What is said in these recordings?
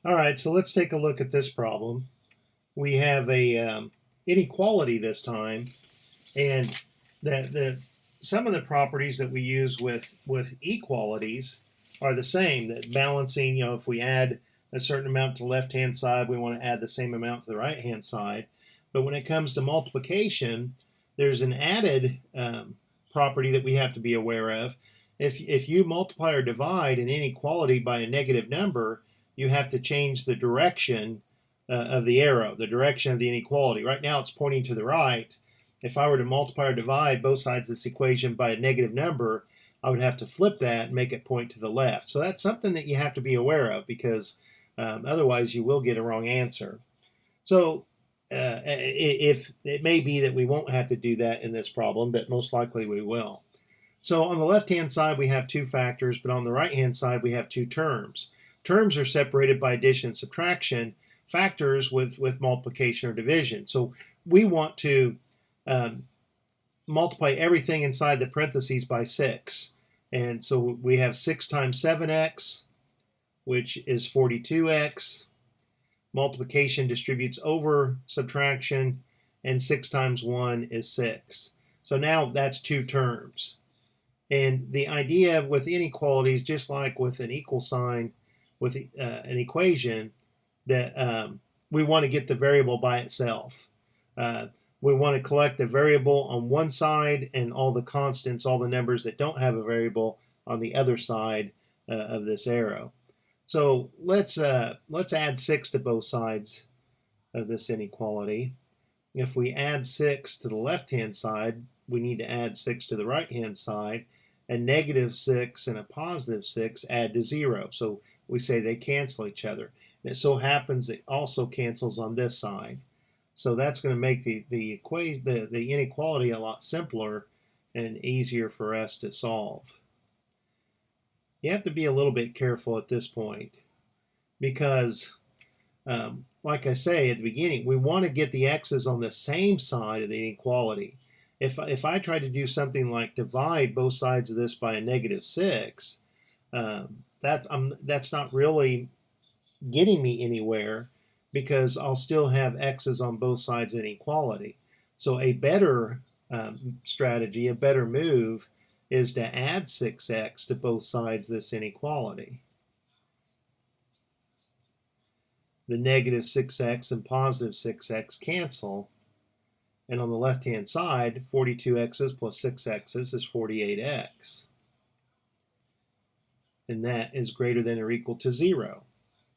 All right, so let's take a look at this problem. We have a inequality this time, and the some of the properties that we use with equalities are the same. That balancing, if we add a certain amount to the left-hand side, we want to add the same amount to the right-hand side. But when it comes to multiplication, there's an added property that we have to be aware of. If you multiply or divide an inequality by a negative number, you have to change the direction of the arrow, the direction of the inequality. Right now it's pointing to the right. If I were to multiply or divide both sides of this equation by a negative number, I would have to flip that and make it point to the left. So that's something that you have to be aware of, because otherwise you will get a wrong answer. So if it may be that we won't have to do that in this problem, but most likely we will. So on the left-hand side, we have two factors, but on the right-hand side, we have two terms. Terms are separated by addition and subtraction, factors with multiplication or division. So we want to multiply everything inside the parentheses by 6. And so we have 6 times 7x, which is 42x. Multiplication distributes over subtraction, and 6 times 1 is 6. So now that's two terms. And the idea with inequalities, just like with an equal sign, with an equation, that we want to get the variable by itself. We want to collect the variable on one side and all the constants, all the numbers that don't have a variable, on the other side of this arrow. So let's add 6 to both sides of this inequality. If we add 6 to the left-hand side, we need to add 6 to the right-hand side. A negative 6 and a positive 6 add to 0. So we say they cancel each other. And it so happens it also cancels on this side. So that's going to make the inequality a lot simpler and easier for us to solve. You have to be a little bit careful at this point, because like I say at the beginning, we want to get the x's on the same side of the inequality. If I try to do something like divide both sides of this by a negative 6, that's not really getting me anywhere, because I'll still have x's on both sides of inequality. So a better strategy, a better move, is to add 6x to both sides of this inequality. The negative 6x and positive 6x cancel. And on the left-hand side, 42x's plus 6x's is 48x. And that is greater than or equal to 0.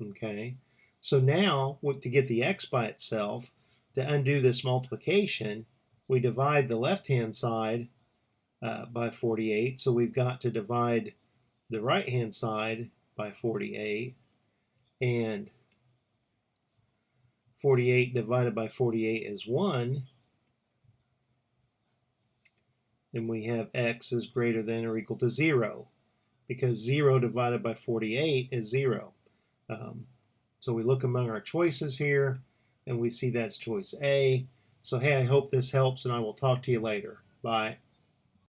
Okay? So now, to get the x by itself, to undo this multiplication, we divide the left-hand side by 48. So we've got to divide the right-hand side by 48. And 48 divided by 48 is 1. And we have x is greater than or equal to 0, because 0 divided by 48 is 0. So we look among our choices here, and we see that's choice A. So hey, I hope this helps, and I will talk to you later. Bye.